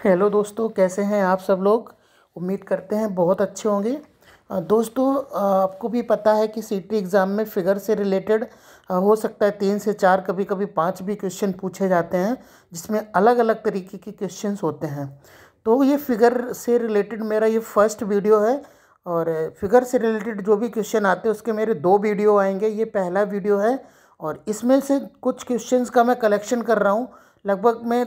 Hello दोस्तों, कैसे हैं आप सब लोग। उम्मीद करते हैं बहुत अच्छे होंगे। दोस्तों, आपको भी पता है कि सीटी एग्ज़ाम में फिगर से रिलेटेड हो सकता है 3 से 4, कभी कभी 5 भी क्वेश्चन पूछे जाते हैं, जिसमें अलग अलग तरीके के क्वेश्चंस होते हैं। तो ये फिगर से रिलेटेड मेरा ये फर्स्ट वीडियो है। और फिगर से रिलेटेड जो भी क्वेश्चन आते हैं उसके मेरे 2 वीडियो आएंगे। ये पहला वीडियो है और इसमें से कुछ क्वेश्चंस का मैं कलेक्शन कर रहा हूँ। लगभग में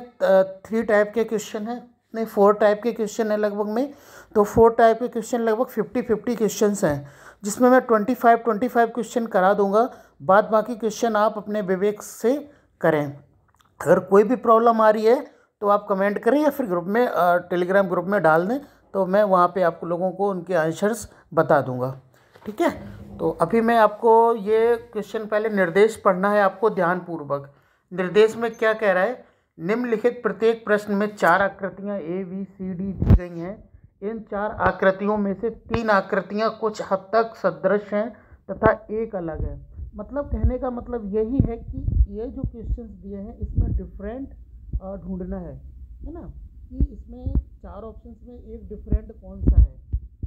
3 टाइप के क्वेश्चन हैं, नहीं 4 टाइप के क्वेश्चन हैं लगभग में। तो 4 टाइप के क्वेश्चन लगभग 50-50 क्वेश्चंस हैं, जिसमें मैं 25-25 क्वेश्चन करा दूंगा। बाद बाकी क्वेश्चन आप अपने विवेक से करें। अगर कोई भी प्रॉब्लम आ रही है तो आप कमेंट करें या फिर ग्रुप में टेलीग्राम ग्रुप में डाल दें, तो मैं वहाँ पे आप लोगों को उनके आंसर्स बता दूंगा। ठीक है। तो अभी मैं आपको ये क्वेश्चन, पहले निर्देश पढ़ना है आपको ध्यानपूर्वक। निर्देश में क्या कह रहा है, निम्नलिखित प्रत्येक प्रश्न में 4 आकृतियां ए बी सी डी दी गई हैं। इन 4 आकृतियों में से 3 आकृतियां कुछ हद तक सदृश हैं तथा एक अलग है। मतलब कहने का मतलब यही है कि ये जो क्वेश्चंस दिए हैं इसमें डिफरेंट ढूंढना है ना, कि इसमें 4 ऑप्शंस में एक डिफरेंट कौन सा है।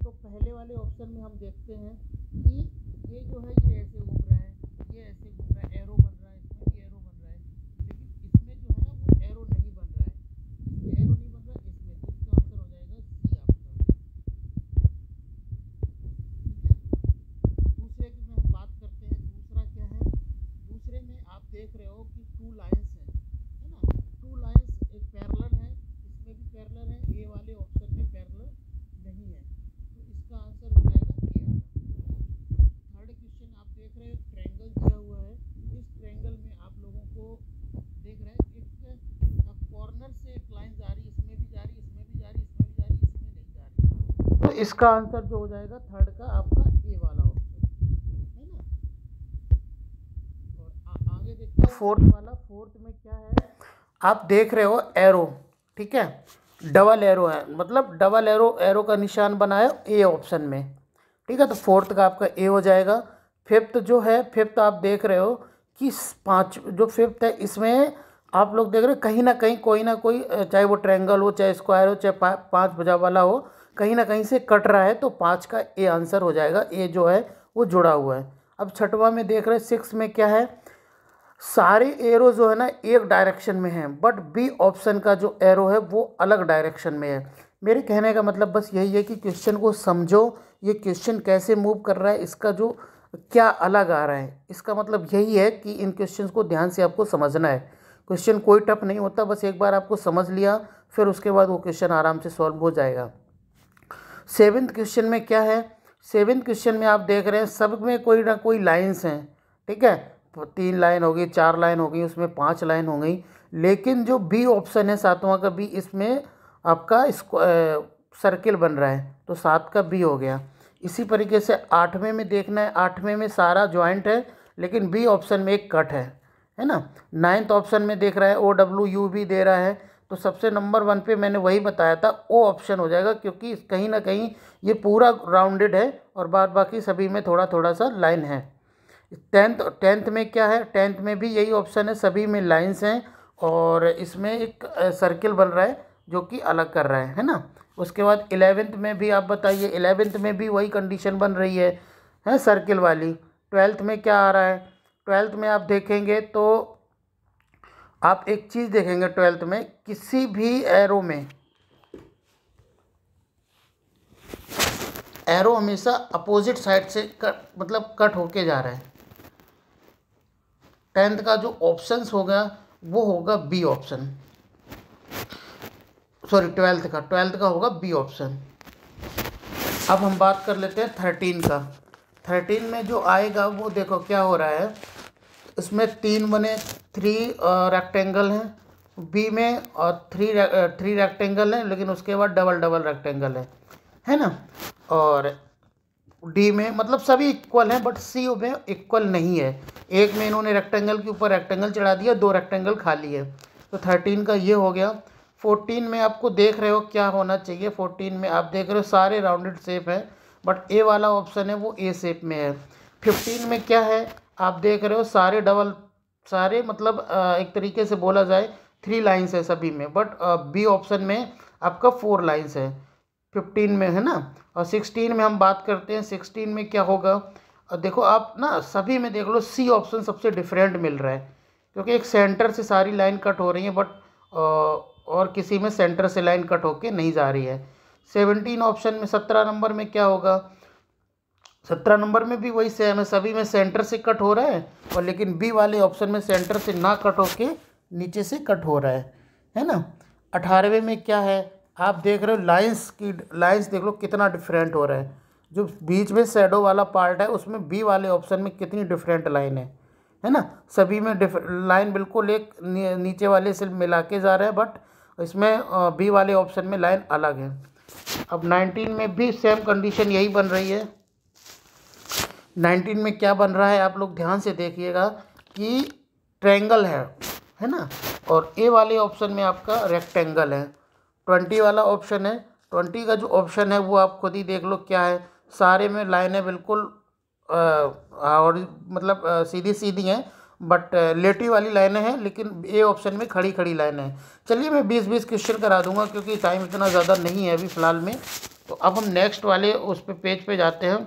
तो पहले वाले ऑप्शन में हम देखते हैं कि ये जो है ये ऐसे घूम रहा है, ये ऐसे घूम रहा है, एरो बन रहा है, इसमें भी एरो बन रहा है, लेकिन इसमें जो है ना वो एरो नहीं बन रहा है, इसमें एरो नहीं बन रहा है, इसमें। तो इसका आंसर हो जाएगा सी आपका। दूसरे की में हम बात करते हैं। दूसरा क्या है, दूसरे में आप देख रहे हो कि 2 लाइन्स हैं, है ना। 2 लाइन्स एक पैरेलल है, इसमें भी पैरेलल है, ए वाले ऑप्शन में पैरेलल नहीं है, तो इसका आंसर हो जाएगा ए वाला। थर्ड क्वेश्चन आप देख रहे हो, ट्रायंगल दिया हुआ है। इस ट्रायंगल में आप लोगों को देख रहे हैं एक कॉर्नर से एक लाइन जा रही है, इसमें भी जा रही है, इसमें भी जा रही है, इसमें भी जा रही है, इसमें नहीं जा रही। तो इसका आंसर जो हो जाएगा थर्ड का आपका ए वाला ऑप्शन, है ना। और आगे देखते हैं फोर्थ वाला। फोर्थ में क्या है, आप देख रहे हो एरो, ठीक है, डबल एरो है, मतलब डबल एरो, एरो का निशान बनाया ए ऑप्शन में, ठीक है। तो फोर्थ का आपका ए हो जाएगा। फिफ्थ जो है, फिफ्थ आप देख रहे हो कि 5 जो फिफ्थ है इसमें आप लोग देख रहे हो कहीं ना कहीं कोई ना कोई, चाहे वो ट्रायंगल हो, चाहे स्क्वायर हो, चाहे 5 भुजा वाला हो, कहीं ना कहीं से कट रहा है, तो 5 का ए आंसर हो जाएगा। ए जो है वो जुड़ा हुआ है। अब छठवां में देख रहे हैं, 6 में क्या है, सारे एरो जो है ना एक डायरेक्शन में है, बट बी ऑप्शन का जो एरो है वो अलग डायरेक्शन में है। मेरे कहने का मतलब बस यही है कि क्वेश्चन को समझो, ये क्वेश्चन कैसे मूव कर रहा है, इसका जो क्या अलग आ रहा है, इसका मतलब यही है कि इन क्वेश्चंस को ध्यान से आपको समझना है। क्वेश्चन कोई टफ नहीं होता, बस एक बार आपको समझ लिया फिर उसके बाद वो क्वेश्चन आराम से सॉल्व हो जाएगा। 7th क्वेश्चन में क्या है, 7th क्वेश्चन में आप देख रहे हैं सब में कोई ना कोई लाइन्स हैं, ठीक है। 3 लाइन हो गई, 4 लाइन हो गई, उसमें 5 लाइन हो गई, लेकिन जो बी ऑप्शन है 7वां का बी, इसमें आपका सर्किल बन रहा है, तो 7 का बी हो गया। इसी तरीके से 8वें में देखना है, 8वें में सारा जॉइंट है लेकिन बी ऑप्शन में एक कट है ना। 9th ऑप्शन में देख रहा है ओ डब्ल्यू यू भी दे रहा है, तो सबसे नंबर 1 पे मैंने वही बताया था, ओ ऑप्शन हो जाएगा, क्योंकि कहीं ना कहीं ये पूरा राउंडेड है और बाद बाकी सभी में थोड़ा थोड़ा सा लाइन है। 10th में क्या है, 10th में भी यही ऑप्शन है, सभी में लाइंस हैं और इसमें एक सर्किल बन रहा है जो कि अलग कर रहा है ना। उसके बाद 11th में भी आप बताइए, 11th में भी वही कंडीशन बन रही है सर्किल वाली। 12th में क्या आ रहा है, 12th में आप देखेंगे तो आप एक चीज़ देखेंगे 12th में, किसी भी एरो में एरो हमेशा अपोजिट साइड से मतलब कट होके जा रहा है। 10th का जो ऑप्शंस होगा वो होगा बी ऑप्शन, सॉरी 12th का होगा बी ऑप्शन। अब हम बात कर लेते हैं 13 का। 13 में जो आएगा वो देखो क्या हो रहा है, इसमें 3 बने 3 रेक्टेंगल हैं बी में, और 3 रेक्टेंगल हैं, लेकिन उसके बाद डबल डबल रेक्टेंगल है ना। और डी में मतलब सभी इक्वल हैं, बट सी में इक्वल नहीं है। एक में इन्होंने रेक्टेंगल के ऊपर रेक्टेंगल चढ़ा दिया, 2 रेक्टेंगल खाली है, तो 13 का ये हो गया। 14 में आपको देख रहे हो क्या होना चाहिए, 14 में आप देख रहे हो सारे राउंडेड शेप है, बट ए वाला ऑप्शन है वो ए शेप में है। 15 में क्या है, आप देख रहे हो सारे डबल, सारे मतलब एक तरीके से बोला जाए 3 लाइन्स है सभी में, बट बी ऑप्शन में आपका 4 लाइन्स है, 15 में है ना। और 16 में हम बात करते हैं, 16 में क्या होगा। और देखो आप ना सभी में देख लो, सी ऑप्शन सबसे डिफरेंट मिल रहा है, क्योंकि एक सेंटर से सारी लाइन कट हो रही है, बट और किसी में सेंटर से लाइन कट होके नहीं जा रही है। 17 ऑप्शन में 17 नंबर में क्या होगा, 17 नंबर में भी वही सेम है, सभी में सेंटर से कट हो रहा है, और लेकिन बी वाले ऑप्शन में सेंटर से ना कट होके नीचे से कट हो रहा है ना। 18वें में क्या है, आप देख रहे हो लाइंस देख लो कितना डिफरेंट हो रहा है। जो बीच में शेडो वाला पार्ट है उसमें बी वाले ऑप्शन में कितनी डिफरेंट लाइन है ना। सभी में लाइन बिल्कुल एक नीचे वाले से मिला के जा रहा है, बट इसमें बी वाले ऑप्शन में लाइन अलग है। अब 19 में भी सेम कंडीशन यही बन रही है। 19 में क्या बन रहा है, आप लोग ध्यान से देखिएगा कि ट्रायंगल है ना, और ए वाले ऑप्शन में आपका रेक्टेंगल है। 20 वाला ऑप्शन है, 20 का जो ऑप्शन है वो आप खुद ही देख लो क्या है, सारे में लाइनें बिल्कुल और मतलब सीधी सीधी हैं, बट लेटी वाली लाइनें हैं, लेकिन ए ऑप्शन में खड़ी खड़ी लाइनें हैं। चलिए मैं 20-20 क्वेश्चन करा दूंगा, क्योंकि टाइम इतना ज़्यादा नहीं है अभी फ़िलहाल में। तो अब हम नेक्स्ट वाले उस पे पेज पे जाते हैं।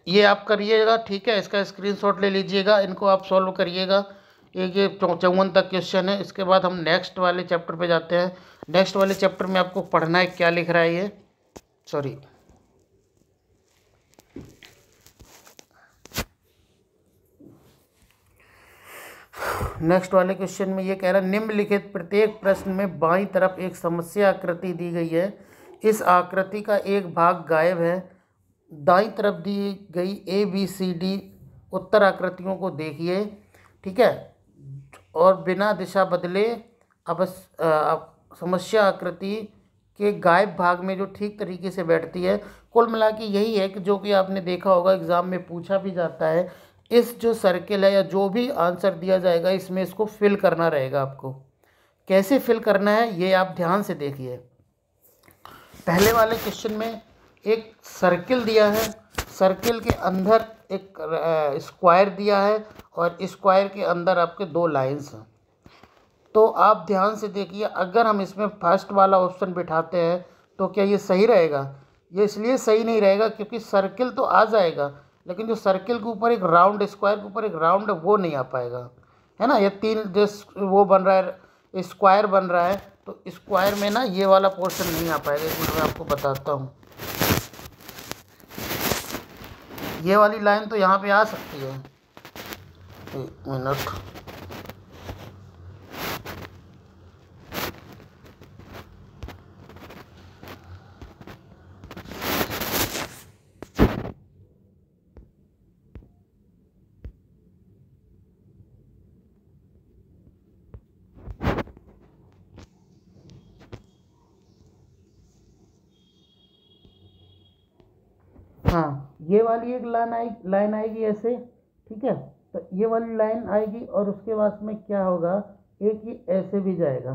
ये आप करिएगा, ठीक है, इसका स्क्रीनशॉट ले लीजिएगा, इनको आप सॉल्व करिएगा। ये 54 तक क्वेश्चन है। इसके बाद हम नेक्स्ट वाले चैप्टर पे जाते हैं। नेक्स्ट वाले चैप्टर में आपको पढ़ना है, क्या लिख रहा है ये, सॉरी, नेक्स्ट वाले क्वेश्चन में ये कह रहा है, निम्नलिखित प्रत्येक प्रश्न में बाईं तरफ एक समस्या आकृति दी गई है, इस आकृति का एक भाग गायब है। दाईं तरफ दी गई ABCD उत्तर आकृतियों को देखिए, ठीक है, और बिना दिशा बदले अब समस्या आकृति के गायब भाग में जो ठीक तरीके से बैठती है। कुल मिला के यही है कि जो कि आपने देखा होगा एग्ज़ाम में पूछा भी जाता है, इस जो सर्किल है या जो भी आंसर दिया जाएगा इसमें इसको फिल करना रहेगा। आपको कैसे फिल करना है ये आप ध्यान से देखिए। पहले वाले क्वेश्चन में एक सर्किल दिया है, सर्किल के अंदर एक स्क्वायर दिया है, और स्क्वायर के अंदर आपके 2 लाइंस हैं। तो आप ध्यान से देखिए, अगर हम इसमें फर्स्ट वाला ऑप्शन बिठाते हैं तो क्या ये सही रहेगा। ये इसलिए सही नहीं रहेगा क्योंकि सर्किल तो आ जाएगा, लेकिन जो सर्किल के ऊपर एक राउंड, स्क्वायर के ऊपर एक राउंड है वो नहीं आ पाएगा, है ना। ये 3 जो वो बन रहा है, स्क्वायर बन रहा है, तो स्क्वायर में ना ये वाला पोर्शन नहीं आ पाएगा। एक मिनट में आपको बताता हूँ। ये वाली लाइन तो यहाँ पे आ सकती है, एक मिनट, हाँ, ये वाली एक लाइन आएगी ऐसे, ठीक है। तो ये वाली लाइन आएगी और उसके बाद में क्या होगा, एक ही ऐसे भी जाएगा।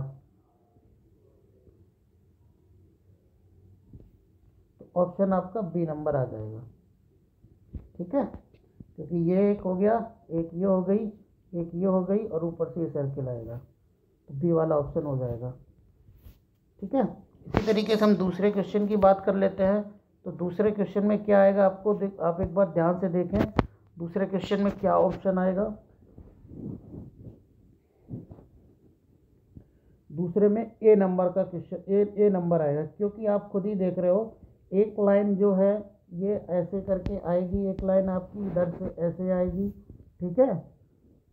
तो ऑप्शन आपका बी नंबर आ जाएगा, ठीक है, क्योंकि ये एक हो गया, एक ये हो गई, एक ये हो गई, और ऊपर से ये सर्किल आएगा, तो बी वाला ऑप्शन हो जाएगा, ठीक है। इसी तरीके से हम दूसरे क्वेश्चन की बात कर लेते हैं। तो दूसरे क्वेश्चन में क्या आएगा, आपको आप एक बार ध्यान से देखें, दूसरे क्वेश्चन में क्या ऑप्शन आएगा। दूसरे में ए नंबर का क्वेश्चन, ए नंबर आएगा, क्योंकि आप खुद ही देख रहे हो एक लाइन जो है ये ऐसे करके आएगी, एक लाइन आपकी इधर से ऐसे आएगी, ठीक है,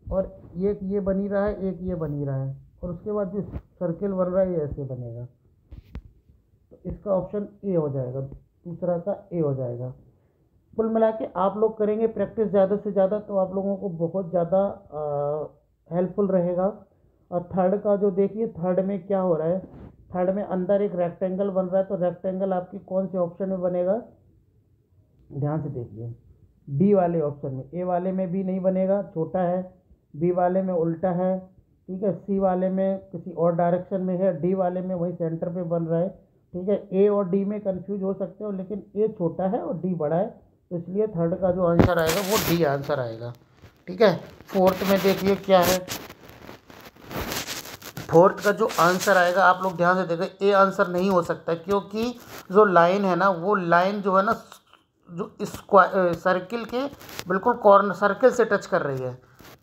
और एक ये बनी रहा है, एक ये बनी रहा है, और उसके बाद जो सर्किल बन रहा है ये ऐसे बनेगा। तो इसका ऑप्शन ए हो जाएगा, दूसरा का ए हो जाएगा। कुल मिला के आप लोग करेंगे प्रैक्टिस ज़्यादा से ज़्यादा तो आप लोगों को बहुत ज़्यादा हेल्पफुल रहेगा। और थर्ड का जो देखिए, थर्ड में क्या हो रहा है, थर्ड में अंदर एक रेक्टेंगल बन रहा है, तो रेक्टेंगल आपकी कौन से ऑप्शन में बनेगा, ध्यान से देखिए, डी वाले ऑप्शन में। ए वाले में भी नहीं बनेगा, छोटा है, बी वाले में उल्टा है, ठीक है, सी वाले में किसी और डायरेक्शन में है, डी वाले में वही सेंटर पे बन रहा है, ठीक है। ए और डी में कंफ्यूज हो सकते हो, लेकिन ए छोटा है और डी बड़ा है, तो इसलिए थर्ड का जो आंसर आएगा वो डी आंसर आएगा, ठीक है। फोर्थ में देखिए क्या है, फोर्थ का जो आंसर आएगा आप लोग ध्यान से देखें, ए आंसर नहीं हो सकता, क्योंकि जो लाइन है ना, वो लाइन जो है ना, जो स्क्वायर सर्किल के बिल्कुल कॉर्नर सर्किल से टच कर रही है।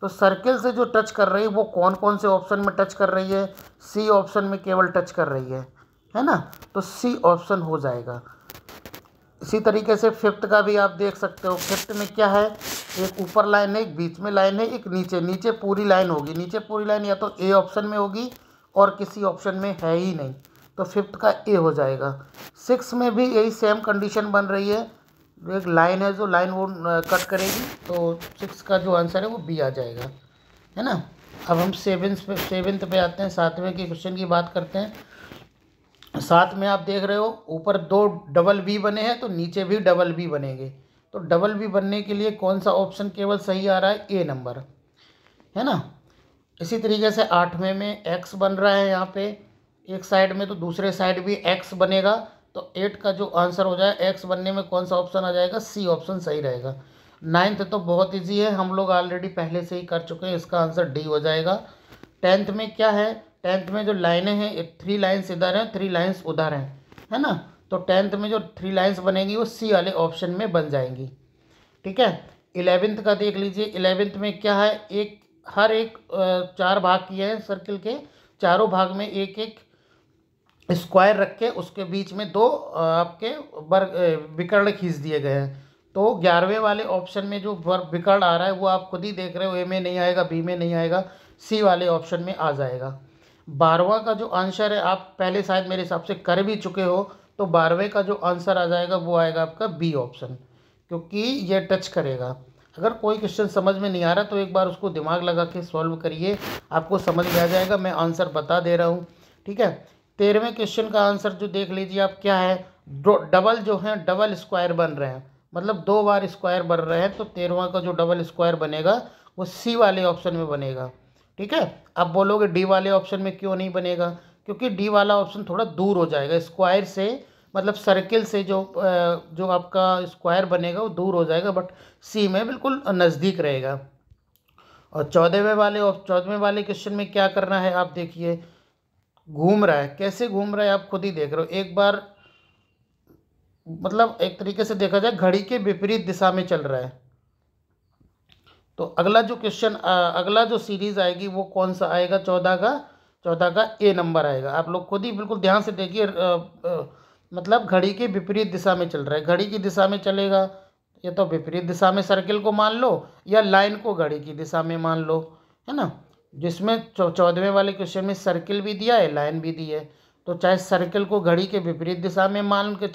तो सर्किल से जो टच कर रही है वो कौन कौन से ऑप्शन में टच कर रही है? सी ऑप्शन में केवल टच कर रही है ना। तो सी ऑप्शन हो जाएगा। इसी तरीके से फिफ्थ का भी आप देख सकते हो। फिफ्थ में क्या है, एक ऊपर लाइन है, एक बीच में लाइन है, एक नीचे, नीचे पूरी लाइन होगी। नीचे पूरी लाइन या तो ए ऑप्शन में होगी और किसी ऑप्शन में है ही नहीं, तो फिफ्थ का ए हो जाएगा। सिक्स में भी यही सेम कंडीशन बन रही है, एक लाइन है जो लाइन वो कट करेगी, तो सिक्स का जो आंसर है वो बी आ जाएगा, है ना। अब हम सेवेंथ पे आते हैं, सातवें के क्वेश्चन की बात करते हैं। साथ में आप देख रहे हो ऊपर दो डबल बी बने हैं, तो नीचे भी डबल बी बनेंगे। तो डबल बी बनने के लिए कौन सा ऑप्शन केवल सही आ रहा है? ए नंबर, है ना। इसी तरीके से आठवें में एक्स बन रहा है यहाँ पे एक साइड में, तो दूसरे साइड भी एक्स बनेगा। तो एट का जो आंसर हो जाए एक्स बनने में कौन सा ऑप्शन आ जाएगा? सी ऑप्शन सही रहेगा। नाइन्थ तो बहुत ईजी है, हम लोग ऑलरेडी पहले से ही कर चुके हैं, इसका आंसर डी हो जाएगा। टेंथ में क्या है? टेंथ में जो लाइनें हैं, थ्री लाइन्स इधर हैं, थ्री लाइन्स उधर हैं, है ना। तो टेंथ में जो थ्री लाइन्स बनेंगी वो सी वाले ऑप्शन में बन जाएंगी, ठीक है। इलेवेंथ का देख लीजिए। इलेवेंथ में क्या है, एक हर एक चार भाग किए हैं सर्किल के, चारों भाग में एक एक स्क्वायर रख के उसके बीच में दो आपके वर्ग विकर्ण खींच दिए गए हैं। तो 11वें वाले ऑप्शन में जो वर्ग विकर्ण आ रहा है वो आप खुद ही देख रहे हो, ए में नहीं आएगा, बी में नहीं आएगा, सी वाले ऑप्शन में आ जाएगा। 12वां का जो आंसर है आप पहले शायद मेरे हिसाब से कर भी चुके हो, तो 12वें का जो आंसर आ जाएगा वो आएगा आपका बी ऑप्शन, क्योंकि ये टच करेगा। अगर कोई क्वेश्चन समझ में नहीं आ रहा तो एक बार उसको दिमाग लगा के सॉल्व करिए, आपको समझ में आ जाएगा। मैं आंसर बता दे रहा हूँ, ठीक है। 13वें क्वेश्चन का आंसर जो देख लीजिए आप, क्या है, डबल जो है डबल स्क्वायर बन रहे हैं, मतलब दो बार स्क्वायर बन रहे हैं। तो 13वां का जो डबल स्क्वायर बनेगा वो सी वाले ऑप्शन में बनेगा, ठीक है। अब बोलोगे डी वाले ऑप्शन में क्यों नहीं बनेगा? क्योंकि डी वाला ऑप्शन थोड़ा दूर हो जाएगा स्क्वायर से, मतलब सर्किल से जो आपका स्क्वायर बनेगा वो दूर हो जाएगा, बट सी में बिल्कुल नज़दीक रहेगा। और 14वें वाले क्वेश्चन में क्या करना है आप देखिए, घूम रहा है, कैसे घूम रहा है आप खुद ही देख रहे हो। एक बार मतलब एक तरीके से देखा जाए घड़ी के विपरीत दिशा में चल रहा है। तो अगला जो क्वेश्चन अगला जो सीरीज आएगी वो कौन सा आएगा? 14 का ए नंबर आएगा। आप लोग खुद ही बिल्कुल ध्यान से देखिए, मतलब घड़ी के विपरीत दिशा में चल रहा है। घड़ी की दिशा में चलेगा या तो विपरीत दिशा में सर्किल को मान लो, या लाइन को घड़ी की दिशा में मान लो, है ना। जिसमें 14वें वाले क्वेश्चन में सर्किल भी दिया है, लाइन भी दी है। तो चाहे सर्किल को घड़ी के विपरीत दिशा में मान के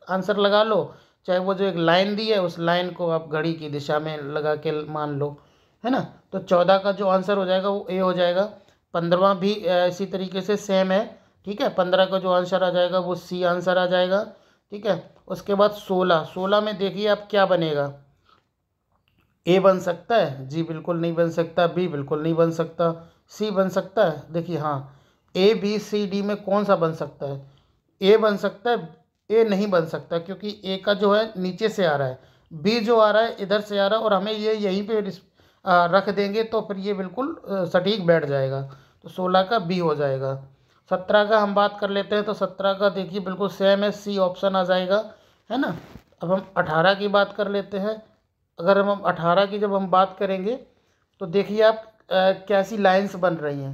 आंसर लगा लो, चाहे वो जो एक लाइन दी है उस लाइन को आप घड़ी की दिशा में लगा के मान लो, है ना। तो 14 का जो आंसर हो जाएगा वो ए हो जाएगा। 15वां भी इसी तरीके से सेम है, ठीक है। 15 का जो आंसर आ जाएगा वो सी आंसर आ जाएगा, ठीक है। उसके बाद 16 में देखिए आप क्या बनेगा। ए बन सकता है? जी बिल्कुल नहीं बन सकता। बी बिल्कुल नहीं बन सकता। सी बन सकता है? देखिए हाँ, ए बी सी डी में कौन सा बन सकता है? ए बन सकता है, ए नहीं बन सकता, क्योंकि ए का जो है नीचे से आ रहा है, बी जो आ रहा है इधर से आ रहा है, और हमें ये यहीं पे रख देंगे तो फिर ये बिल्कुल सटीक बैठ जाएगा। तो 16 का बी हो जाएगा। 17 का हम बात कर लेते हैं। तो 17 का देखिए बिल्कुल सेम है, सी ऑप्शन आ जाएगा, है ना। अब हम 18 की बात कर लेते हैं। अगर हम 18 की जब हम बात करेंगे तो देखिए आप कैसी लाइंस बन रही हैं,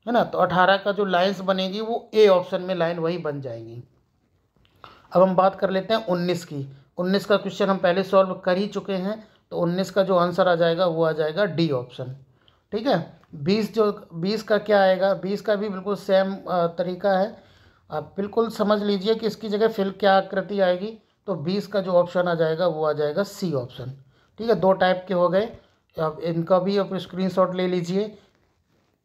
है ना। तो 18 का जो लाइंस बनेगी वो ए ऑप्शन में लाइन वही बन जाएगी। अब हम बात कर लेते हैं 19 की। 19 का क्वेश्चन हम पहले सॉल्व कर ही चुके हैं, तो 19 का जो आंसर आ जाएगा वो आ जाएगा डी ऑप्शन, ठीक है। 20 का क्या आएगा? 20 का भी बिल्कुल सेम तरीका है। आप बिल्कुल समझ लीजिए कि इसकी जगह फिल क्या आकृति आएगी। तो 20 का जो ऑप्शन आ जाएगा वो आ जाएगा सी ऑप्शन, ठीक है। दो टाइप के हो गए। अब इनका भी आप स्क्रीनशॉट ले लीजिए,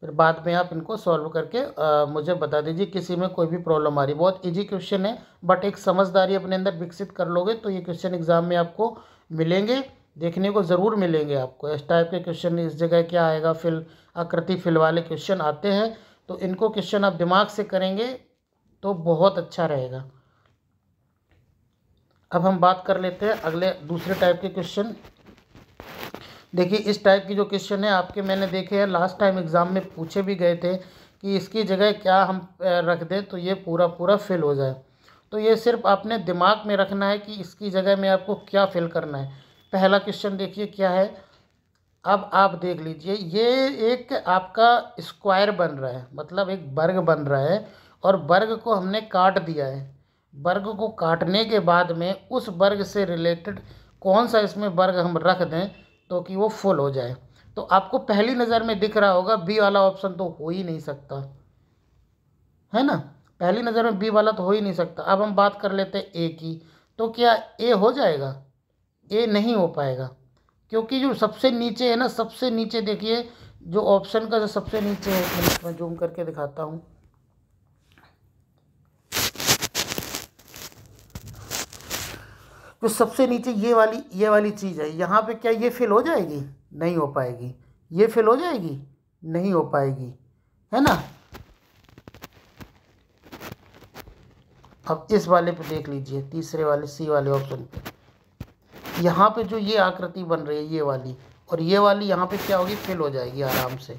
फिर बाद में आप इनको सॉल्व करके मुझे बता दीजिए किसी में कोई भी प्रॉब्लम आ रही। बहुत इजी क्वेश्चन है, बट एक समझदारी अपने अंदर विकसित कर लोगे तो ये क्वेश्चन एग्जाम में आपको मिलेंगे, देखने को ज़रूर मिलेंगे आपको। इस टाइप के क्वेश्चन इस जगह क्या आएगा, फिल आकृति फिल वाले क्वेश्चन आते हैं। तो इनको क्वेश्चन आप दिमाग से करेंगे तो बहुत अच्छा रहेगा। अब हम बात कर लेते हैं अगले दूसरे टाइप के क्वेश्चन। देखिए इस टाइप की जो क्वेश्चन है आपके मैंने देखे हैं, लास्ट टाइम एग्ज़ाम में पूछे भी गए थे कि इसकी जगह क्या हम रख दें तो ये पूरा पूरा फिल हो जाए। तो ये सिर्फ आपने दिमाग में रखना है कि इसकी जगह में आपको क्या फिल करना है। पहला क्वेश्चन देखिए क्या है, अब आप देख लीजिए, ये एक आपका स्क्वायर बन रहा है, मतलब एक वर्ग बन रहा है, और वर्ग को हमने काट दिया है। वर्ग को काटने के बाद में उस वर्ग से रिलेटेड कौन सा इसमें वर्ग हम रख दें तो कि वो फुल हो जाए। तो आपको पहली नज़र में दिख रहा होगा बी वाला ऑप्शन तो हो ही नहीं सकता, है ना। पहली नज़र में बी वाला तो हो ही नहीं सकता। अब हम बात कर लेते हैं ए की, तो क्या ए हो जाएगा? ए नहीं हो पाएगा, क्योंकि जो सबसे नीचे है ना, सबसे नीचे देखिए जो ऑप्शन का जो सबसे नीचे है, मैं जूम करके दिखाता हूँ। जो सबसे नीचे ये वाली चीज़ है, यहाँ पे क्या ये फिल हो जाएगी? नहीं हो पाएगी। ये फिल हो जाएगी? नहीं हो पाएगी, है ना। अब इस वाले पे देख लीजिए, तीसरे वाले सी वाले ऑप्शन पे, यहाँ पे जो ये आकृति बन रही है ये वाली, और ये वाली यहाँ पे क्या होगी? फिल हो जाएगी आराम से।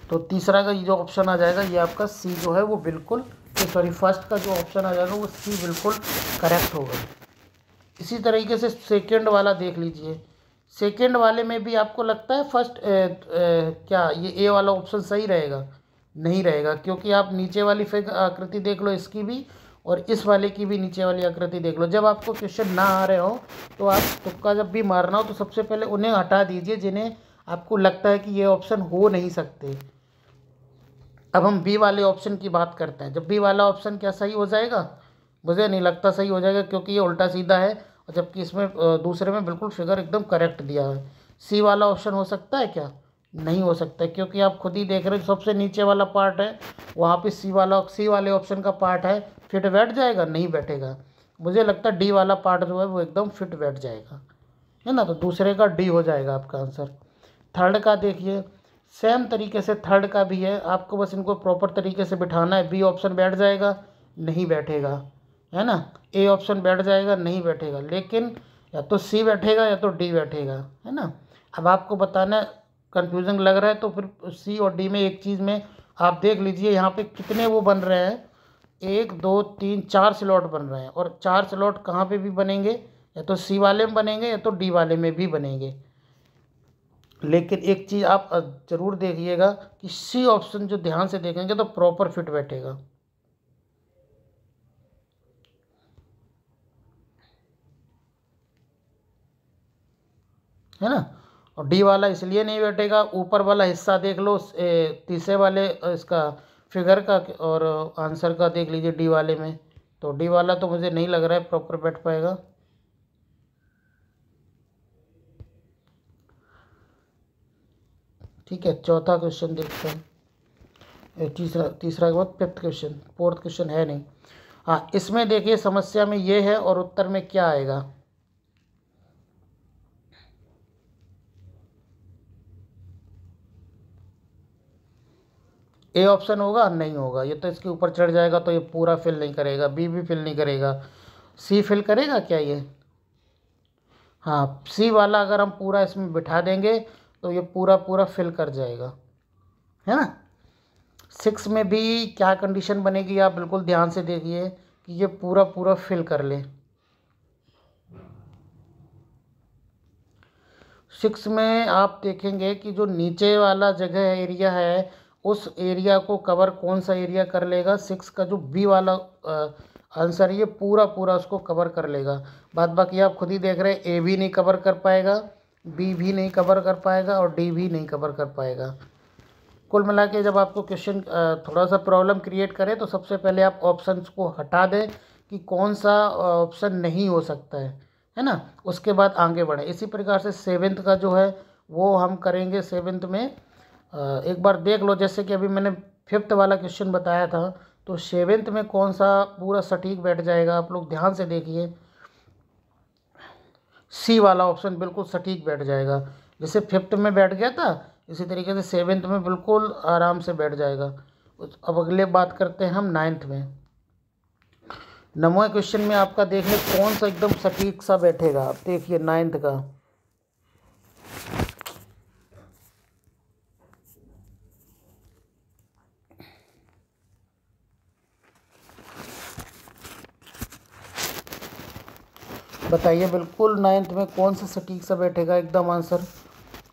तो तीसरा का जो ऑप्शन आ जाएगा ये आपका सी जो है वो बिल्कुल, सॉरी फर्स्ट का जो ऑप्शन आ जाएगा वो सी बिल्कुल करेक्ट होगा। इसी तरीके से सेकंड वाला देख लीजिए। सेकंड वाले में भी आपको लगता है फर्स्ट क्या ये ए वाला ऑप्शन सही रहेगा? नहीं रहेगा, क्योंकि आप नीचे वाली फिर आकृति देख लो इसकी भी, और इस वाले की भी नीचे वाली आकृति देख लो। जब आपको क्वेश्चन ना आ रहे हो तो आप तुक्का जब भी मारना हो तो सबसे पहले उन्हें हटा दीजिए जिन्हें आपको लगता है कि ये ऑप्शन हो नहीं सकते। अब हम बी वाले ऑप्शन की बात करते हैं। जब बी वाला ऑप्शन क्या सही हो जाएगा? मुझे नहीं लगता सही हो जाएगा, क्योंकि ये उल्टा सीधा है, और जबकि इसमें दूसरे में बिल्कुल फिगर एकदम करेक्ट दिया है। सी वाला ऑप्शन हो सकता है क्या? नहीं हो सकता, क्योंकि आप खुद ही देख रहे हो सबसे नीचे वाला पार्ट है, वहाँ पे सी वाले ऑप्शन का पार्ट है, फिट बैठ जाएगा? नहीं बैठेगा। मुझे लगता है डी वाला पार्ट जो है वो एकदम फिट बैठ जाएगा, है ना। तो दूसरे का डी हो जाएगा आपका आंसर। थर्ड का देखिए, सेम तरीके से थर्ड का भी है, आपको बस इनको प्रॉपर तरीके से बिठाना है। बी ऑप्शन बैठ जाएगा? नहीं बैठेगा, है ना। ए ऑप्शन बैठ जाएगा? नहीं बैठेगा। लेकिन या तो सी बैठेगा या तो डी बैठेगा, है ना। अब आपको बताना कन्फ्यूजन लग रहा है तो फिर सी और डी में एक चीज़ में आप देख लीजिए, यहाँ पे कितने वो बन रहे हैं, 1 2 3 4 स्लॉट बन रहे हैं, और 4 स्लॉट कहाँ पे भी बनेंगे? या तो सी वाले में बनेंगे या तो डी वाले में भी बनेंगे। लेकिन एक चीज़ आप ज़रूर देखिएगा कि सी ऑप्शन जो ध्यान से देखेंगे तो प्रॉपर फिट बैठेगा, है ना। और डी वाला इसलिए नहीं बैठेगा, ऊपर वाला हिस्सा देख लो, तीसरे वाले इसका फिगर का और आंसर का देख लीजिए डी वाले में, तो डी वाला तो मुझे नहीं लग रहा है प्रॉपर बैठ पाएगा। ठीक है, चौथा क्वेश्चन देखते हैं। तीसरा के बाद फिफ्थ क्वेश्चन, फोर्थ क्वेश्चन है नहीं। हाँ, इसमें देखिए समस्या में ये है और उत्तर में क्या आएगा। ए ऑप्शन होगा? नहीं होगा, ये तो इसके ऊपर चढ़ जाएगा तो ये पूरा फिल नहीं करेगा। बी भी फिल नहीं करेगा। सी फिल करेगा क्या ये? हाँ, सी वाला अगर हम पूरा इसमें बिठा देंगे तो ये पूरा पूरा फिल कर जाएगा, है ना। 6 में भी क्या कंडीशन बनेगी आप बिल्कुल ध्यान से देखिए कि ये पूरा पूरा फिल कर ले। 6 में आप देखेंगे कि जो नीचे वाला जगह एरिया है उस एरिया को कवर कौन सा एरिया कर लेगा? 6 का जो बी वाला आंसर ये पूरा पूरा उसको कवर कर लेगा। बाद बाकी आप खुद ही देख रहे हैं, ए भी नहीं कवर कर पाएगा, बी भी नहीं कवर कर पाएगा, और डी भी नहीं कवर कर पाएगा। कुल मिला के जब आपको क्वेश्चन थोड़ा सा प्रॉब्लम क्रिएट करे तो सबसे पहले आप ऑप्शंस को हटा दें कि कौन सा ऑप्शन नहीं हो सकता है ना। उसके बाद आगे बढ़ें। इसी प्रकार से सेवेंथ का जो है वो हम करेंगे। सेवेंथ में एक बार देख लो, जैसे कि अभी मैंने फिफ्थ वाला क्वेश्चन बताया था, तो सेवेंथ में कौन सा पूरा सटीक बैठ जाएगा आप लोग ध्यान से देखिए। सी वाला ऑप्शन बिल्कुल सटीक बैठ जाएगा। जैसे फिफ्थ में बैठ गया था इसी तरीके से सेवेंथ में बिल्कुल आराम से बैठ जाएगा। अब अगले बात करते हैं हम नाइन्थ में। 9वें क्वेश्चन में आपका देखिए कौन सा एकदम सटीक सा बैठेगा। आप देखिए नाइन्थ का, बताइए बिल्कुल नाइन्थ में कौन सा सटीक सा बैठेगा एकदम आंसर।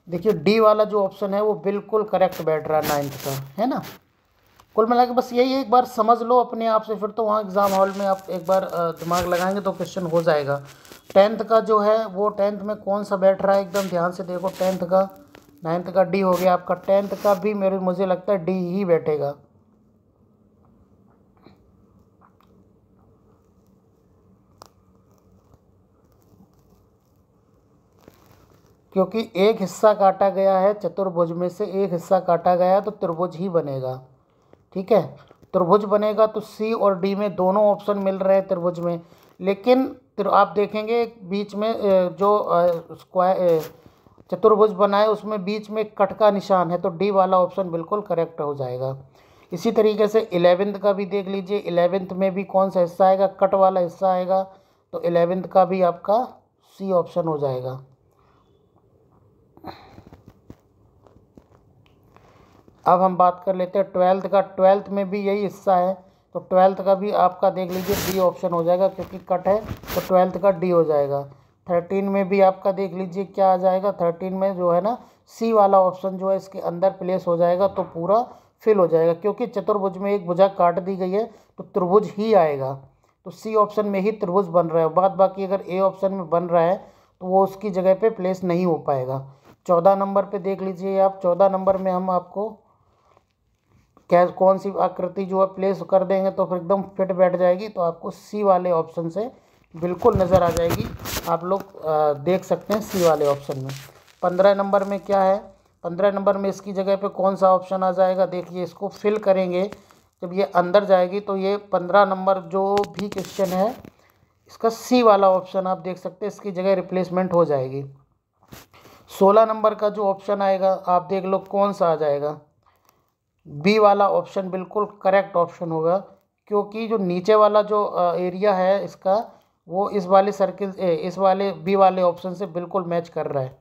देखिए डी वाला जो ऑप्शन है वो बिल्कुल करेक्ट बैठ रहा है नाइन्थ का, है ना। कुल मिला के बस यही एक बार समझ लो अपने आप से, फिर तो वहाँ एग्ज़ाम हॉल में आप एक बार दिमाग लगाएंगे तो क्वेश्चन हो जाएगा। टेंथ का जो है वो टेंथ में कौन सा बैठ रहा है एकदम ध्यान से देखो। टेंथ का, नाइन्थ का डी हो गया आपका, टेंथ का भी मुझे लगता है डी ही बैठेगा। क्योंकि एक हिस्सा काटा गया है चतुर्भुज में से, एक हिस्सा काटा गया है तो त्रिभुज ही बनेगा। ठीक है, त्रिभुज बनेगा तो सी और डी में दोनों ऑप्शन मिल रहे हैं त्रिभुज में, लेकिन आप देखेंगे बीच में जो स्क्वायर चतुर्भुज बना है उसमें बीच में कट का निशान है, तो डी वाला ऑप्शन बिल्कुल करेक्ट हो जाएगा। इसी तरीके से 11th का भी देख लीजिए, 11th में भी कौन सा हिस्सा आएगा, कट वाला हिस्सा आएगा, तो 11th का भी आपका सी ऑप्शन हो जाएगा। अब हम बात कर लेते हैं 12th का। 12th में भी यही हिस्सा है, तो 12th का भी आपका देख लीजिए डी ऑप्शन हो जाएगा, क्योंकि कट है तो 12th का डी हो जाएगा। 13 में भी आपका देख लीजिए क्या आ जाएगा, 13 में जो है ना सी वाला ऑप्शन जो है इसके अंदर प्लेस हो जाएगा, तो पूरा फिल हो जाएगा। क्योंकि चतुर्भुज में एक भुजा काट दी गई है तो त्रिभुज ही आएगा, तो सी ऑप्शन में ही त्रिभुज बन रहा है। बाद बाकी अगर ए ऑप्शन में बन रहा है तो वो उसकी जगह पे प्लेस नहीं हो पाएगा। 14 नंबर पे देख लीजिए आप, 14 नंबर में हम आपको क्या कौन सी आकृति जो है प्लेस कर देंगे तो फिर एकदम फिट बैठ जाएगी, तो आपको सी वाले ऑप्शन से बिल्कुल नज़र आ जाएगी। आप लोग देख सकते हैं सी वाले ऑप्शन में। 15 नंबर में क्या है, 15 नंबर में इसकी जगह पे कौन सा ऑप्शन आ जाएगा, देखिए इसको फिल करेंगे जब ये अंदर जाएगी तो ये 15 नंबर जो भी क्वेश्चन है इसका सी वाला ऑप्शन आप देख सकते हैं इसकी जगह रिप्लेसमेंट हो जाएगी। 16 नंबर का जो ऑप्शन आएगा आप देख लो कौन सा आ जाएगा, बी वाला ऑप्शन बिल्कुल करेक्ट ऑप्शन होगा, क्योंकि जो नीचे वाला जो एरिया है इसका वो इस वाले सर्किल इस वाले बी वाले ऑप्शन से बिल्कुल मैच कर रहा है।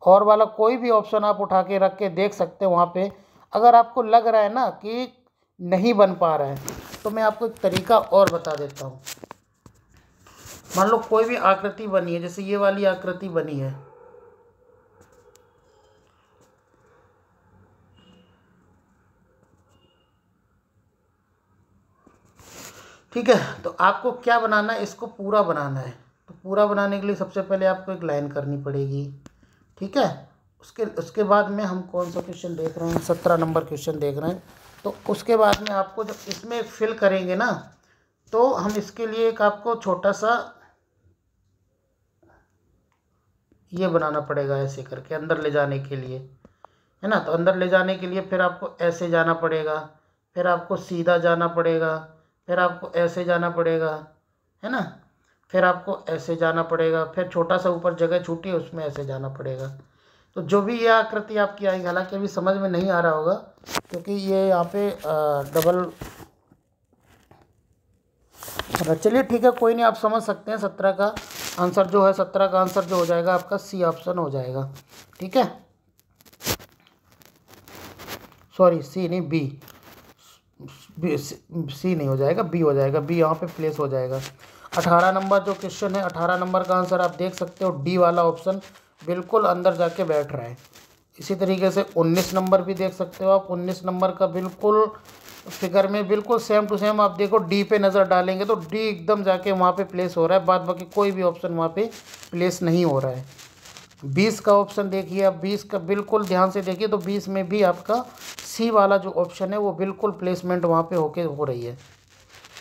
और वाला कोई भी ऑप्शन आप उठा के रख के देख सकते हैं वहाँ पे। अगर आपको लग रहा है ना कि नहीं बन पा रहा है तो मैं आपको एक तरीका और बता देता हूँ। मान लो कोई भी आकृति बनी है, जैसे ये वाली आकृति बनी है, ठीक है, तो आपको क्या बनाना है, इसको पूरा बनाना है। तो पूरा बनाने के लिए सबसे पहले आपको एक लाइन करनी पड़ेगी, ठीक है। उसके बाद में हम कौन सा क्वेश्चन देख रहे हैं, 17 नंबर क्वेश्चन देख रहे हैं। तो उसके बाद में आपको जब इसमें फिल करेंगे ना तो हम इसके लिए एक आपको छोटा सा ये बनाना पड़ेगा, ऐसे करके अंदर ले जाने के लिए, है ना। तो अंदर ले जाने के लिए फिर आपको ऐसे जाना पड़ेगा, फिर आपको सीधा जाना पड़ेगा, फिर आपको ऐसे जाना पड़ेगा, है ना, फिर आपको ऐसे जाना पड़ेगा, फिर छोटा सा ऊपर जगह छूटी है उसमें ऐसे जाना पड़ेगा। तो जो भी ये आकृति आपकी आएगी, हालांकि अभी समझ में नहीं आ रहा होगा क्योंकि ये यहाँ पे डबल, चलिए ठीक है कोई नहीं, आप समझ सकते हैं। 17 का आंसर जो है, 17 का आंसर जो हो जाएगा आपका सी ऑप्शन हो जाएगा, ठीक है। सॉरी सी नहीं, बी सी नहीं हो जाएगा, बी हो जाएगा, बी यहाँ पे प्लेस हो जाएगा। 18 नंबर जो क्वेश्चन है, 18 नंबर का आंसर आप देख सकते हो डी वाला ऑप्शन बिल्कुल अंदर जाके बैठ रहा है। इसी तरीके से 19 नंबर भी देख सकते हो आप, 19 नंबर का बिल्कुल फिगर में बिल्कुल सेम टू सेम आप देखो, डी पे नज़र डालेंगे तो डी एकदम जाके वहाँ पे प्लेस हो रहा है, बाद बाकी कोई भी ऑप्शन वहाँ पे प्लेस नहीं हो रहा है। 20 का ऑप्शन देखिए आप, 20 का बिल्कुल ध्यान से देखिए तो 20 में भी आपका सी वाला जो ऑप्शन है वो बिल्कुल प्लेसमेंट वहाँ पे होके हो रही है।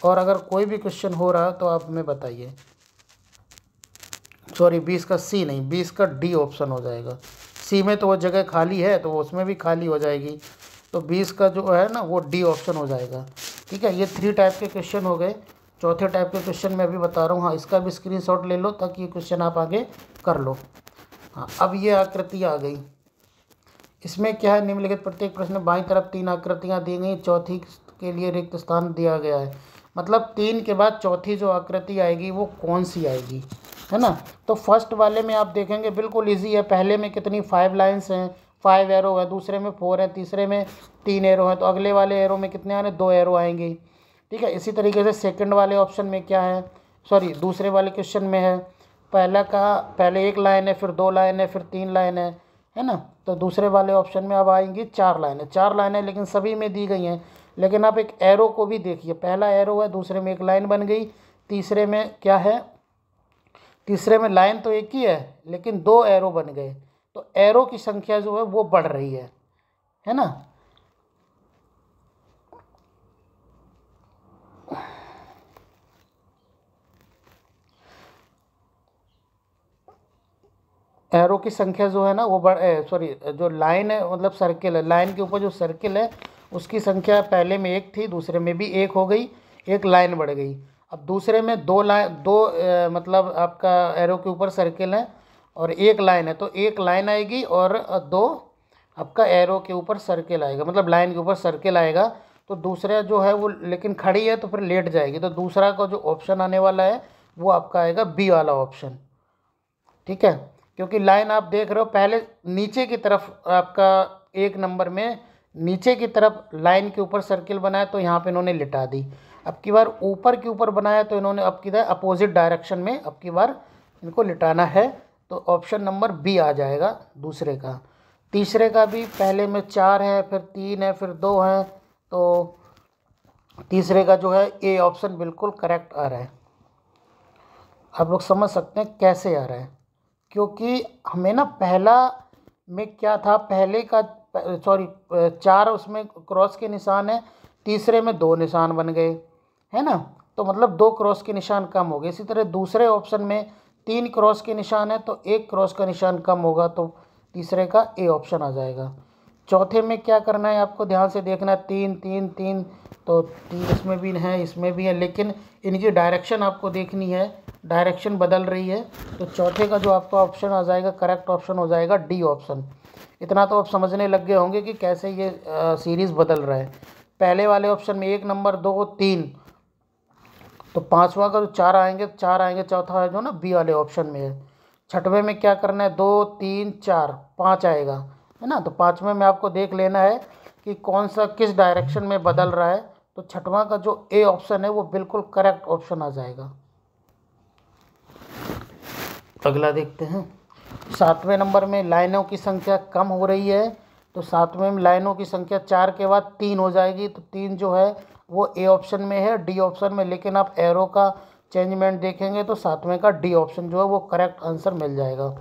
और अगर कोई भी क्वेश्चन हो रहा है तो आप हमें बताइए। सॉरी 20 का सी नहीं, 20 का डी ऑप्शन हो जाएगा। सी में तो वो जगह खाली है तो उसमें भी खाली हो जाएगी, तो 20 का जो है ना वो डी ऑप्शन हो जाएगा, ठीक है। ये 3 टाइप के क्वेश्चन हो गए। चौथे टाइप के क्वेश्चन मैं अभी बता रहा हूँ, हाँ इसका भी स्क्रीनशॉट ले लो ताकि ये क्वेश्चन आप आगे कर लो। हाँ अब ये आकृति आ गई, इसमें क्या है, निम्नलिखित प्रत्येक प्रश्न में बाईं तरफ 3 आकृतियाँ दी गई, चौथी के लिए रिक्त स्थान दिया गया है। मतलब 3 के बाद चौथी जो आकृति आएगी वो कौन सी आएगी, है ना। तो फर्स्ट वाले में आप देखेंगे बिल्कुल इजी है, पहले में कितनी 5 लाइन्स हैं, 5 एरो है, दूसरे में 4 है, तीसरे में 3 एरो है, तो अगले वाले एरो में कितने आने, 2 एरो आएंगे। ठीक है, इसी तरीके से सेकंड वाले ऑप्शन में क्या है, सॉरी दूसरे वाले क्वेश्चन में है, पहले 1 लाइन है, फिर 2 लाइन है, फिर 3 लाइन है ना। तो दूसरे वाले ऑप्शन में अब आएंगी 4 लाइनें, 4 लाइनें लेकिन सभी में दी गई हैं। लेकिन आप एक एरो को भी देखिए, पहला एरो है, दूसरे में 1 लाइन बन गई, तीसरे में क्या है, तीसरे में लाइन तो एक ही है लेकिन 2 एरो बन गए, तो एरो की संख्या जो है वो बढ़ रही है ना। एरो की संख्या जो है ना वो सॉरी जो लाइन है मतलब सर्किल है, लाइन के ऊपर जो सर्किल है उसकी संख्या पहले में 1 थी, दूसरे में भी 1 हो गई, 1 लाइन बढ़ गई। अब दूसरे में 2 मतलब आपका एरो के ऊपर सर्किल है और 1 लाइन है, तो 1 लाइन आएगी और 2 आपका एरो के ऊपर सर्किल आएगा, मतलब लाइन के ऊपर सर्किल आएगा। तो दूसरा जो है वो लेकिन खड़ी है तो फिर लेट जाएगी, तो दूसरा का जो ऑप्शन आने वाला है वो आपका आएगा बी वाला ऑप्शन। ठीक है, क्योंकि लाइन आप देख रहे हो पहले नीचे की तरफ आपका 1 नंबर में नीचे की तरफ लाइन के ऊपर सर्किल बनाया तो यहाँ पे इन्होंने लिटा दी। अब की बार ऊपर के ऊपर बनाया तो इन्होंने अब की बार अपोजिट डायरेक्शन में अब की बार इनको लिटाना है, तो ऑप्शन नंबर बी आ जाएगा दूसरे का। तीसरे का भी पहले में 4 है, फिर 3 है, फिर 2 है, तो तीसरे का जो है ए ऑप्शन बिल्कुल करेक्ट आ रहा है। आप लोग समझ सकते हैं कैसे आ रहा है, क्योंकि हमें ना पहला में क्या था, पहले का सॉरी 4 उसमें क्रॉस के निशान है, तीसरे में 2 निशान बन गए, है ना, तो मतलब 2 क्रॉस के निशान कम हो गए। इसी तरह दूसरे ऑप्शन में 3 क्रॉस के निशान है तो 1 क्रॉस का निशान कम होगा, तो तीसरे का ए ऑप्शन आ जाएगा। चौथे में क्या करना है आपको ध्यान से देखना है, 3 3 3, तो 3 इसमें भी है, इसमें भी है, लेकिन इनकी डायरेक्शन आपको देखनी है, डायरेक्शन बदल रही है। तो चौथे का जो आपका ऑप्शन आ जाएगा करेक्ट ऑप्शन हो जाएगा डी ऑप्शन। इतना तो आप समझने लग गए होंगे कि कैसे ये सीरीज़ बदल रहा है। पहले वाले ऑप्शन में 1 नंबर 2 3, तो पांचवा का जो 4 आएंगे, 4 आएंगे, चौथा है जो ना बी वाले ऑप्शन में है। छठवें में क्या करना है, 2 3 4 5 आएगा, है ना, तो पाँचवें में आपको देख लेना है कि कौन सा किस डायरेक्शन में बदल रहा है, तो छठवां का जो ए ऑप्शन है वो बिल्कुल करेक्ट ऑप्शन आ जाएगा। अगला देखते हैं, 7वें नंबर में लाइनों की संख्या कम हो रही है, तो 7वें में लाइनों की संख्या 4 के बाद 3 हो जाएगी, तो 3 जो है वो ए ऑप्शन में है, डी ऑप्शन में, लेकिन आप एरो का चेंजमेंट देखेंगे तो 7वें का डी ऑप्शन जो है वो करेक्ट आंसर मिल जाएगा।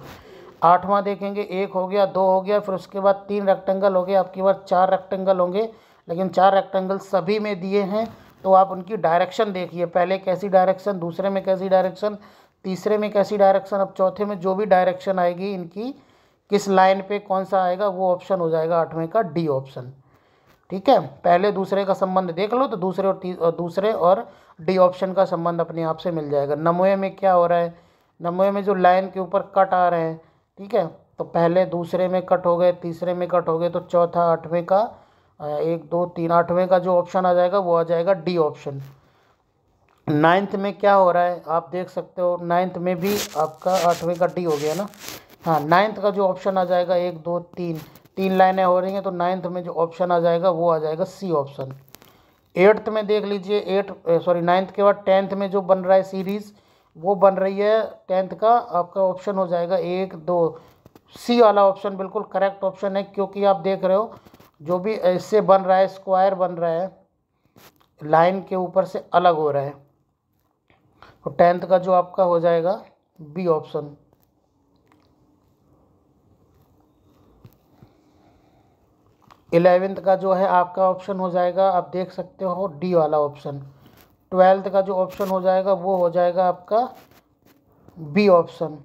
8वां देखेंगे, 1 हो गया, 2 हो गया, फिर उसके बाद 3 रेक्टेंगल हो गया, आपकी बार 4 रेक्टेंगल होंगे, लेकिन 4 रेक्टेंगल सभी में दिए हैं, तो आप उनकी डायरेक्शन देखिए, पहले कैसी डायरेक्शन, दूसरे में कैसी डायरेक्शन, तीसरे में कैसी डायरेक्शन, अब चौथे में जो भी डायरेक्शन आएगी इनकी किस लाइन पे कौन सा आएगा वो ऑप्शन हो जाएगा 8वें का डी ऑप्शन। ठीक है, पहले दूसरे का संबंध देख लो तो दूसरे और डी ऑप्शन का संबंध अपने आप से मिल जाएगा। 9वें में क्या हो रहा है, 9वें में जो लाइन के ऊपर कट आ रहे हैं, ठीक है, तो पहले दूसरे में कट हो गए, तीसरे में कट हो गए, तो चौथा 8वें का 1 2 3 8वें का जो ऑप्शन आ जाएगा वो आ जाएगा डी ऑप्शन। 9th में क्या हो रहा है आप देख सकते हो, 9th में भी आपका 8वें का डी हो गया ना। हाँ, 9th का जो ऑप्शन आ जाएगा 1 2 3, 3 लाइनें हो रही हैं, तो 9th में जो ऑप्शन आ जाएगा वो आ जाएगा सी ऑप्शन। 8th में देख लीजिए, 9th के बाद 10th में जो बन रहा है सीरीज़ वो बन रही है, 10th का आपका ऑप्शन हो जाएगा 1 2, सी वाला ऑप्शन बिल्कुल करेक्ट ऑप्शन है, क्योंकि आप देख रहे हो जो भी इससे बन रहा है स्क्वायर बन रहा है, लाइन के ऊपर से अलग हो रहा है, तो 10th का जो आपका हो जाएगा बी ऑप्शन। 11th का जो है आपका ऑप्शन हो जाएगा, आप देख सकते हो डी वाला ऑप्शन। 12th का जो ऑप्शन हो जाएगा वो हो जाएगा आपका बी ऑप्शन,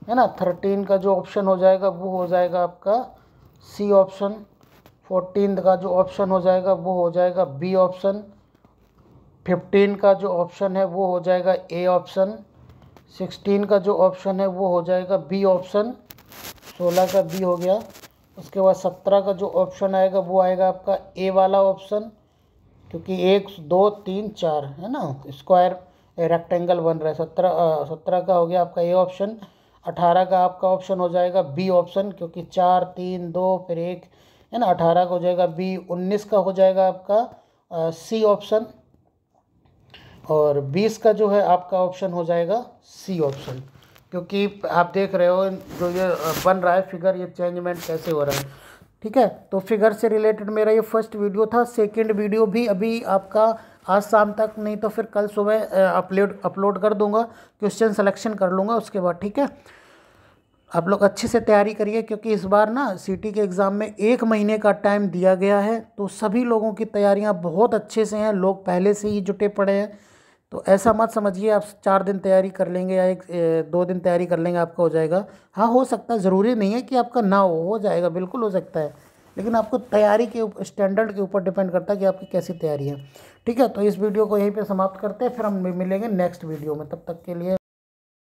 है ना। 13 का जो ऑप्शन हो जाएगा वो हो जाएगा आपका सी ऑप्शन। 14th का जो ऑप्शन हो जाएगा वो हो जाएगा बी ऑप्शन। 15 का जो ऑप्शन है वो हो जाएगा ए ऑप्शन। 16 का जो ऑप्शन है वो हो जाएगा बी ऑप्शन, 16 का बी हो गया। उसके बाद 17 का जो ऑप्शन आएगा वो आएगा आपका ए वाला ऑप्शन, क्योंकि 1 2 3 4 है ना, स्क्वायर रेक्टेंगल बन रहा है। 17 का हो गया आपका ए ऑप्शन। 18 का आपका ऑप्शन हो जाएगा बी ऑप्शन, क्योंकि 4 3 2 फिर 1 है ना। 18 का हो जाएगा बी। 19 का हो जाएगा आपका सी ऑप्शन। और 20 का जो है आपका ऑप्शन हो जाएगा सी ऑप्शन, क्योंकि आप देख रहे हो जो ये बन रहा है फिगर, ये चेंजमेंट कैसे हो रहा है। ठीक है, तो फिगर से रिलेटेड मेरा ये फर्स्ट वीडियो था। सेकंड वीडियो भी अभी आपका आज शाम तक, नहीं तो फिर कल सुबह अपलोड कर दूंगा। क्वेश्चन सिलेक्शन कर लूँगा उसके बाद। ठीक है, आप लोग अच्छे से तैयारी करिए, क्योंकि इस बार ना सीटी के एग्ज़ाम में 1 महीने का टाइम दिया गया है। तो सभी लोगों की तैयारियां बहुत अच्छे से हैं, लोग पहले से ही जुटे पड़े हैं। तो ऐसा मत समझिए आप 4 दिन तैयारी कर लेंगे या 2 दिन तैयारी कर लेंगे आपका हो जाएगा। हाँ, हो सकता है, ज़रूरी नहीं है कि आपका ना हो जाएगा, बिल्कुल हो सकता है। लेकिन आपको तैयारी के स्टैंडर्ड के ऊपर डिपेंड करता है कि आपकी कैसी तैयारी है। ठीक है, तो इस वीडियो को यहीं पे समाप्त करते हैं, फिर हम मिलेंगे नेक्स्ट वीडियो में। तब तक के लिए